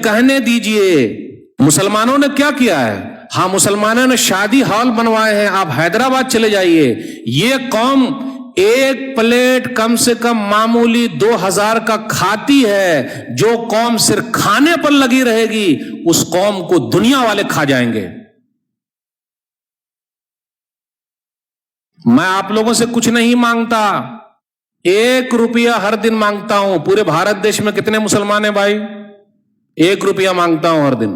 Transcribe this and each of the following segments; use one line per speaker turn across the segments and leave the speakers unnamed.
کہنے دیجئے مسلمانوں نے کیا کیا ہے؟ ہاں مسلمانوں نے شادی ہال بنوائے ہیں، آپ حیدرآباد چلے جائیے، یہ قوم ایک پلیٹ کم سے کم معمولی 2000 کا کھاتی ہے، جو قوم صرف کھانے پر لگی رہے گی اس قوم کو دنیا والے کھا جائیں گے۔ میں آپ لوگوں سے کچھ نہیں مانگتا، 1 روپیہ ہر دن مانگتا ہوں۔ پورے بھارت دیش میں کتنے مسلمان ہیں بھائی؟ 1 روپیہ مانگتا ہوں ہر دن۔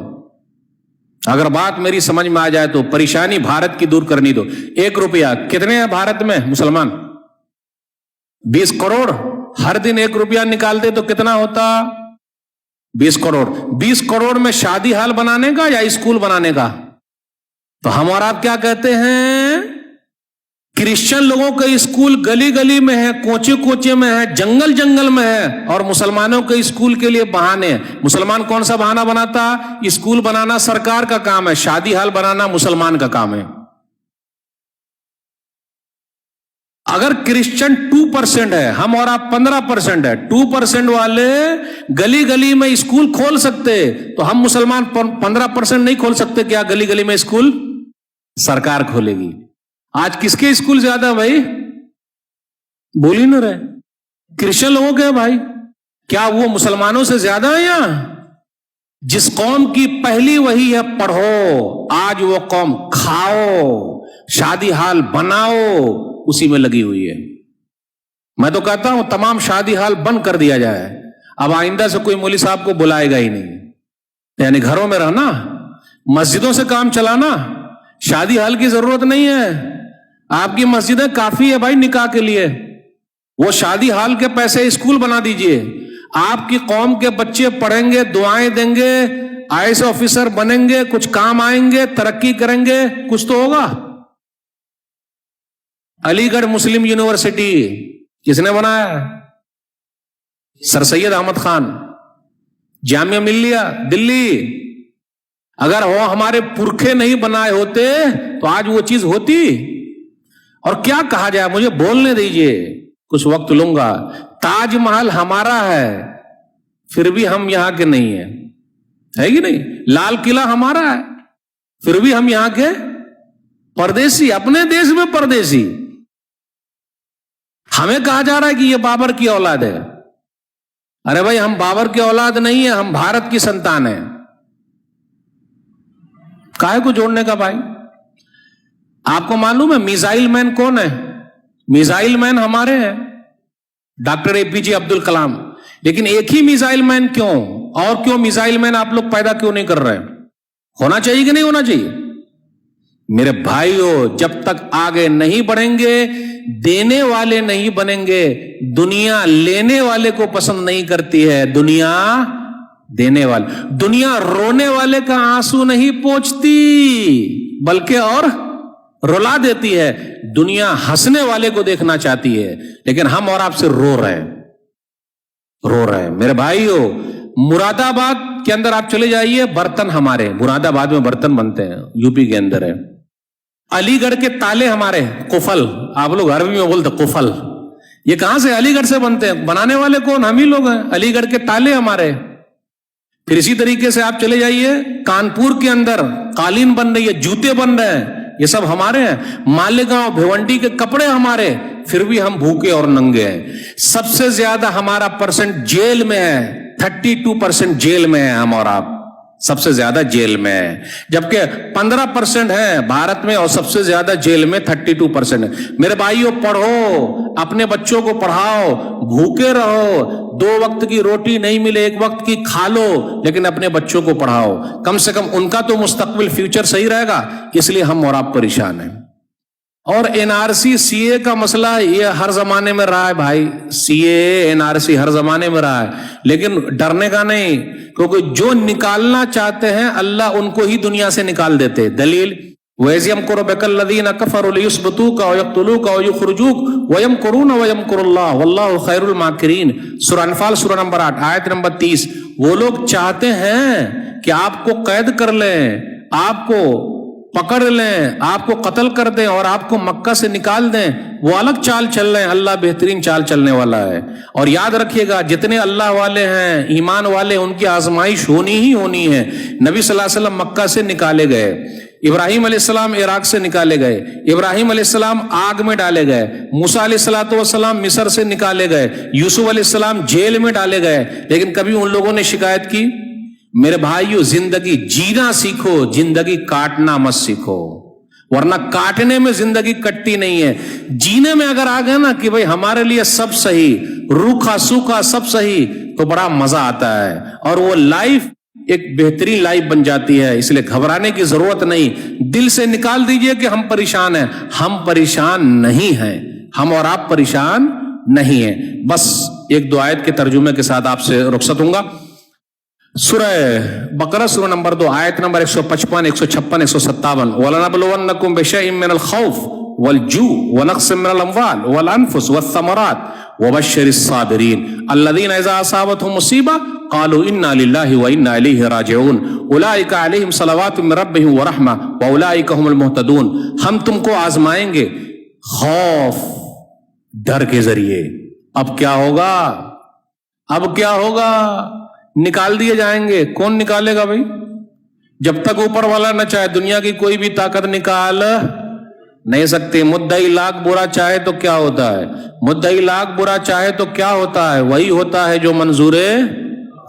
اگر بات میری سمجھ میں آ جائے تو پریشانی بھارت کی دور کرنی دو۔ 1 روپیہ کتنے ہیں بھارت میں مسلمان؟ 20 کروڑ۔ ہر دن 1 روپیہ نکالتے تو کتنا ہوتا؟ 20 کروڑ۔ 20 کروڑ میں شادی ہال بنانے کا یا اسکول بنانے کا؟ تو ہم اور آپ کیا کہتے ہیں؟ کرسچن لوگوں کا اسکول گلی گلی میں ہے، کوچے کوچے میں ہے، جنگل جنگل میں ہے، اور مسلمانوں کے اسکول کے لیے بہانے ہیں۔ مسلمان کون سا بہانہ بناتا؟ اسکول بنانا سرکار کا کام ہے، شادی ہال بنانا مسلمان کا کام ہے۔ اگر کرسچن 2% ہے، ہم اور آپ 15% ہے، 2% والے گلی گلی میں اسکول کھول سکتے، تو ہم مسلمان 15% نہیں کھول سکتے کیا گلی گلی میں اسکول؟ سرکار کھولے گی۔ آج کس کے اسکول زیادہ بھائی؟ بول ہی نہ رہے۔ کرسچن لوگوں کے بھائی، کیا وہ مسلمانوں سے زیادہ ہیں؟ یا جس قوم کی پہلی وحی ہے پڑھو، آج وہ قوم کھاؤ، شادی ہال بناؤ، اسی میں لگی ہوئی ہے۔ میں تو کہتا ہوں تمام شادی ہال بند کر دیا جائے، اب آئندہ سے کوئی مولوی صاحب کو بلائے گا ہی نہیں، یعنی گھروں میں رہنا، مسجدوں سے کام چلانا، شادی ہال کی ضرورت نہیں ہے۔ آپ کی مسجدیں کافی ہے بھائی نکاح کے لیے، وہ شادی ہال کے پیسے اسکول بنا دیجئے، آپ کی قوم کے بچے پڑھیں گے، دعائیں دیں گے، IAS آفیسر بنیں گے، کچھ کام آئیں گے، ترقی کریں گے، کچھ تو ہوگا۔ علی گڑھ مسلم یونیورسٹی کس نے بنایا؟ سر سید احمد خان۔ جامعہ ملیہ دلی، اگر وہ ہمارے پرکھے نہیں بنائے ہوتے تو آج وہ چیز ہوتی؟ اور کیا کہا جائے، مجھے بولنے دیجئے، کچھ وقت لوں گا۔ تاج محل ہمارا ہے پھر بھی ہم یہاں کے نہیں ہیں، ہے کہ نہیں؟ لال قلعہ ہمارا ہے پھر بھی ہم یہاں کے پردیسی، اپنے دیش میں پردیسی۔ ہمیں کہا جا رہا ہے کہ یہ بابر کی اولاد ہے۔ ارے بھائی ہم بابر کی اولاد نہیں ہیں، ہم بھارت کی سنتان ہیں۔ کائے کو جوڑنے کا بھائی؟ آپ کو معلوم ہے میزائل مین کون ہے؟ میزائل مین ہمارے ہیں، ڈاکٹر APJ عبد الکلام۔ لیکن ایک ہی میزائل مین کیوں؟ اور کیوں میزائل مین آپ لوگ پیدا کیوں نہیں کر رہے؟ ہونا چاہیے کہ نہیں ہونا چاہیے؟ میرے بھائیوں، جب تک آگے نہیں بڑھیں گے، دینے والے نہیں بنیں گے، دنیا لینے والے کو پسند نہیں کرتی ہے، دنیا دینے والے۔ دنیا رونے والے کا آنسو نہیں پوچھتی بلکہ اور رلا دیتی ہے، دنیا ہنسنے والے کو دیکھنا چاہتی ہے، لیکن ہم اور آپ سے رو رہے ہیں۔ میرے بھائیوں، مراد آباد کے اندر آپ چلے جائیے، برتن ہمارے مراد آباد میں برتن بنتے ہیں، UP کے اندر ہے۔ علی گڑھ کے تالے ہمارے، قفل، آپ لوگ عربی میں بولتے قفل، یہ کہاں سے؟ علی گڑھ سے بنتے ہیں۔ بنانے والے کون؟ ہم ہی لوگ ہیں۔ علی گڑھ کے تالے ہمارے۔ پھر اسی طریقے سے آپ چلے جائیے کانپور کے اندر قالین بن رہی ہے، جوتے بن رہے ہیں، یہ سب ہمارے ہیں۔ مالیگاؤں بھیونڈی کے کپڑے ہمارے، پھر بھی ہم بھوکے اور ننگے ہیں۔ سب سے زیادہ ہمارا پرسنٹ جیل میں ہے، 32% جیل میں ہے ہم اور آپ، سب سے زیادہ جیل میں ہے، جبکہ 15% ہے بھارت میں، اور سب سے زیادہ جیل میں 32% ہے۔ میرے بھائیوں، پڑھو، اپنے بچوں کو پڑھاؤ، بھوکے رہو، 2 وقت کی روٹی نہیں ملے 1 وقت کی کھا لو، لیکن اپنے بچوں کو پڑھاؤ، کم سے کم ان کا تو مستقبل فیوچر صحیح رہے گا۔ اس لیے ہم اور آپ پریشان ہیں۔ اور NRC CA کا مسئلہ یہ ہر زمانے میں رہا ہے بھائی، CA NRC ہر زمانے میں رہا ہے، لیکن ڈرنے کا نہیں، کیونکہ جو نکالنا چاہتے ہیں اللہ ان کو ہی دنیا سے نکال دیتے۔ دلیل وَإِذْ يَمْكُرُ بِكَ الَّذِينَ كَفَرُوا لِيُثْبِتُوكَ أَوْ يَقْتُلُوكَ أَوْ يُخْرِجُوكَ وَيَمْكُرُونَ وَيَمْكُرُ اللَّهُ وَاللَّهُ خَيْرُ الْمَاكِرِينَ۔ سورہ انفال سورہ نمبر 8 آیت نمبر 30۔ وہ لوگ چاہتے ہیں کہ آپ کو قید کر لیں، آپ کو پکڑ لیں، آپ کو قتل کر دیں اور آپ کو مکہ سے نکال دیں، وہ الگ چال چل رہے ہیں، اللہ بہترین چال چلنے والا ہے۔ اور یاد رکھیے گا جتنے اللہ والے ہیں، ایمان والے، ان کی آزمائش ہونی ہی ہونی ہے۔ نبی صلی اللہ علیہ وسلم مکہ سے نکالے گئے، ابراہیم علیہ السلام عراق سے نکالے گئے، ابراہیم علیہ السلام آگ میں ڈالے گئے، موسیٰ علیہ السلام مصر سے نکالے گئے، یوسف علیہ السلام جیل میں ڈالے گئے، لیکن کبھی ان لوگوں نے شکایت کی؟ میرے بھائیو، زندگی جینا سیکھو، زندگی کاٹنا مت سیکھو، ورنہ کاٹنے میں زندگی کٹتی نہیں ہے۔ جینے میں اگر آ گئے نا کہ بھئی ہمارے لیے سب صحیح، روکھا سوکھا سب صحیح، تو بڑا مزہ آتا ہے، اور وہ لائف ایک بہترین لائف بن جاتی ہے۔ اس لیے گھبرانے کی ضرورت نہیں، دل سے نکال دیجئے کہ ہم پریشان ہیں، ہم پریشان نہیں ہیں، ہم اور آپ پریشان نہیں ہیں۔ بس ایک دو آیت کے ترجمے کے ساتھ آپ سے رخصت ہوں گا۔ سورہ بقرہ سورہ نمبر 2 آیت نمبر 155 156 157 وَلَنَبْلُوَنَّكُمْ بِشَيْءٍ مِّنَ الْخَوْفِ وَالْجُوعِ وَنَقْصٍ مِّنَ الْأَمْوَالِ وَالْأَنفُسِ وَالثَّمَرَاتِ وَبَشِّرِ الصَّابِرِينَ الَّذِينَ إِذَا أَصَابَتْهُمْ مُصِيبَةٌ قَالُوا إِنَّا لِلَّهِ وَإِنَّا إِلَيْهِ رَاجِعُونَ أُولَٰئِكَ عَلَيْهِمْ صَلَوَاتٌ مِّن رَّبِّهِمْ وَرَحْمَةٌ وَأُولَٰئِكَ هُمُ الْمُهْتَدُونَ۔ ہم تم کو آزمائیں گے خوف ڈر کے ذریعے۔ اب کیا ہوگا؟ اب کیا ہوگا؟ نکال دیے جائیں گے۔ کون نکالے گا بھائی؟ جب تک اوپر والا نہ چاہے دنیا کی کوئی بھی طاقت نکال نہیں سکتے۔ مدعی لاکھ برا چاہے تو کیا ہوتا ہے؟ مدعی لاکھ برا چاہے تو کیا ہوتا ہے؟ وہی ہوتا ہے جو منظور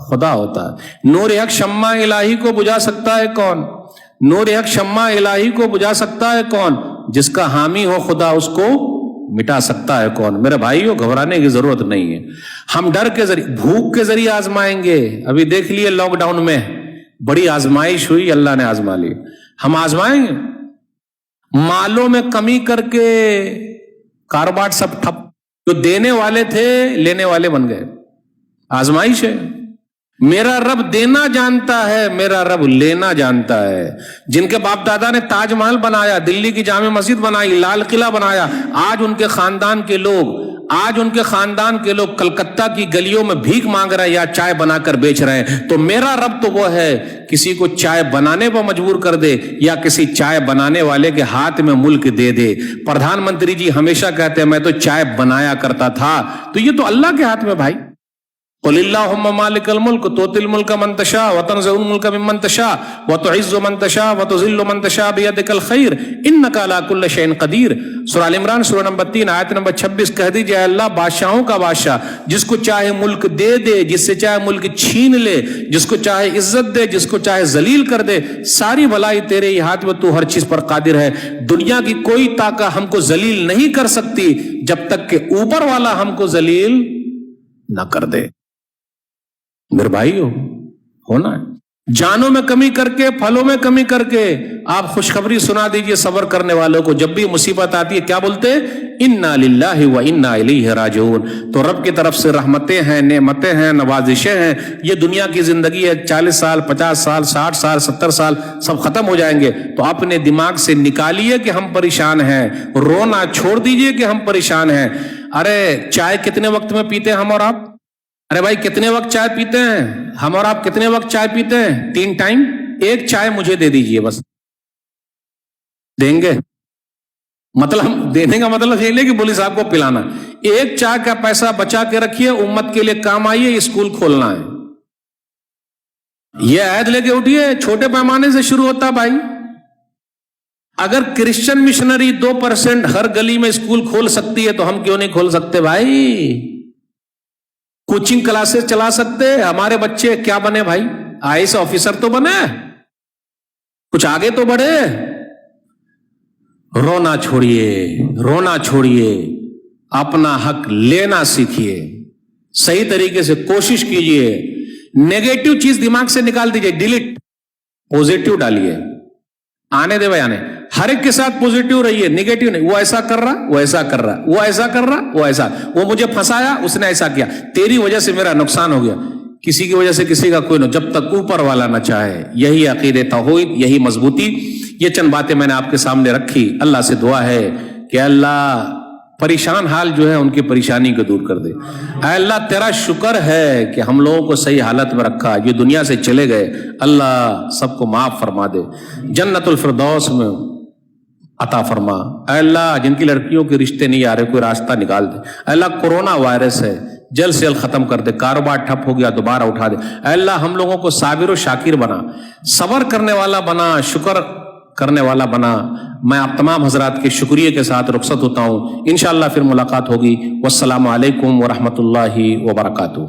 خدا ہوتا ہے۔ نور حق شمع الہی کو بجھا سکتا ہے کون؟ نور حق شمع الہی کو بجھا سکتا ہے کون؟ جس کا حامی ہو خدا، اس کو مٹا سکتا ہے کون؟ میرے بھائیو، گھبرانے کی ضرورت نہیں ہے۔ ہم ڈر کے ذریعے، بھوک کے ذریعے آزمائیں گے۔ ابھی دیکھ لیے لاک ڈاؤن میں بڑی آزمائش ہوئی، اللہ نے آزما لی، ہم آزمائیں گے۔ مالوں میں کمی کر کے کاروبار سب ٹھپ، جو دینے والے تھے لینے والے بن گئے۔ آزمائش ہے۔ میرا رب دینا جانتا ہے، میرا رب لینا جانتا ہے۔ جن کے باپ دادا نے تاج محل بنایا، دلی کی جامع مسجد بنائی، لال قلعہ بنایا، آج ان کے خاندان کے لوگ کلکتہ کی گلیوں میں بھیک مانگ رہے ہیں یا چائے بنا کر بیچ رہے ہیں۔ تو میرا رب تو وہ ہے کسی کو چائے بنانے پر مجبور کر دے یا کسی چائے بنانے والے کے ہاتھ میں ملک دے دے۔ پردھان منتری جی ہمیشہ کہتے ہیں میں تو چائے بنایا کرتا تھا، تو یہ تو اللہ کے ہاتھ میں بھائی۔ قل اللہم مالک الملک تؤتی الملک من تشاء وتنزع الملک ممن تشاء وتعز من تشاء وتذل من تشاء بیدک الخیر انک علی کل شیء قدیر۔ سورہ ال عمران سورہ نمبر 3 آیت نمبر 26 کہہ دیجئے اے اللہ بادشاہوں کا بادشاہ، جس کو چاہے ملک دے دے، جس سے چاہے ملک چھین لے، جس کو چاہے عزت دے، جس کو چاہے ذلیل کر دے، ساری بھلائی تیرے ہی ہاتھ میں، تو ہر چیز پر قادر ہے۔ دنیا کی کوئی طاقت ہم کو ذلیل نہیں کر سکتی جب تک کہ اوپر والا ہم کو ذلیل نہ کر دے۔ میرے بھائیو، ہونا ہے۔ جانوں میں کمی کر کے، پھلوں میں کمی کر کے آپ خوشخبری سنا دیجئے صبر کرنے والوں کو۔ جب بھی مصیبت آتی ہے کیا بولتے؟ انا للہ و انا الیہ راجعون۔ تو رب کی طرف سے رحمتیں ہیں، نعمتیں ہیں، نوازشیں ہیں۔ یہ دنیا کی زندگی ہے، 40 سال 50 سال 60 سال 70 سال سب ختم ہو جائیں گے۔ تو اپنے دماغ سے نکالیے کہ ہم پریشان ہیں، رونا چھوڑ دیجئے کہ ہم پریشان ہیں۔ ارے چائے کتنے وقت میں پیتے ہیں ہم اور آپ؟ ارے بھائی کتنے وقت چائے پیتے ہیں ہم اور آپ؟ کتنے وقت چائے پیتے ہیں؟ 3 ٹائم۔ ایک چائے مجھے دے دیجئے بس۔ دیں گے؟ مطلب دینے کا مطلب یہ نہیں کہ بولی صاحب کو پلانا۔ ایک چائے کا پیسہ بچا کے رکھیے، امت کے لیے کام آئیے، اسکول کھولنا ہے۔ یہ عہد لے کے اٹھیے، چھوٹے پیمانے سے شروع ہوتا بھائی۔ اگر کرسچن مشنری 2% ہر گلی میں اسکول کھول سکتی ہے تو ہم کیوں نہیں کھول سکتے بھائی؟ کوچنگ کلاسز چلا سکتے۔ ہمارے بچے کیا بنے بھائی؟ IAS آفیسر تو بنے، کچھ آگے تو بڑھے۔ رونا چھوڑیے، رونا چھوڑیے، اپنا حق لینا سیکھیے، صحیح طریقے سے کوشش کیجیے۔ نیگیٹو چیز دماغ سے نکال دیجیے، ڈیلیٹ، پوزیٹو ڈالیے۔ آنے دے بھائی، آنے۔ ہر ایک کے ساتھ پوزیٹو رہیے، نیگیٹو نہیں۔ وہ ایسا کر رہا، وہ ایسا کر رہا، وہ ایسا کر رہا، وہ ایسا، وہ مجھے پھنسایا، اس نے ایسا کیا، تیری وجہ سے میرا نقصان ہو گیا۔ کسی کی وجہ سے کسی کا کوئی نہ، جب تک اوپر والا نہ چاہے۔ یہی عقیدہ توحید، یہی مضبوطی۔ یہ چند باتیں میں نے آپ کے سامنے رکھی۔ اللہ سے دعا ہے کہ اللہ پریشان حال جو ہے ان کی پریشانی کو دور کر دے. اے اللہ تیرا شکر ہے کہ ہم لوگوں کو صحیح حالت میں رکھا, یہ دنیا سے چلے گئے, اللہ سب کو معاف فرما دے, جنت الفردوس میں عطا فرما. اے اللہ جن کی لڑکیوں کے رشتے نہیں آ رہے کوئی راستہ نکال دے. اے اللہ کورونا وائرس ہے جلد سے جلد ختم کر دے, کاروبار ٹھپ ہو گیا دوبارہ اٹھا دے. اے اللہ ہم لوگوں کو صابر و شاکر بنا, صبر کرنے والا بنا, شکر کرنے والا بنا. میں آپ تمام حضرات کے شکریہ کے ساتھ رخصت ہوتا ہوں. انشاءاللہ پھر ملاقات ہوگی. والسلام علیکم ورحمۃ اللہ وبرکاتہ.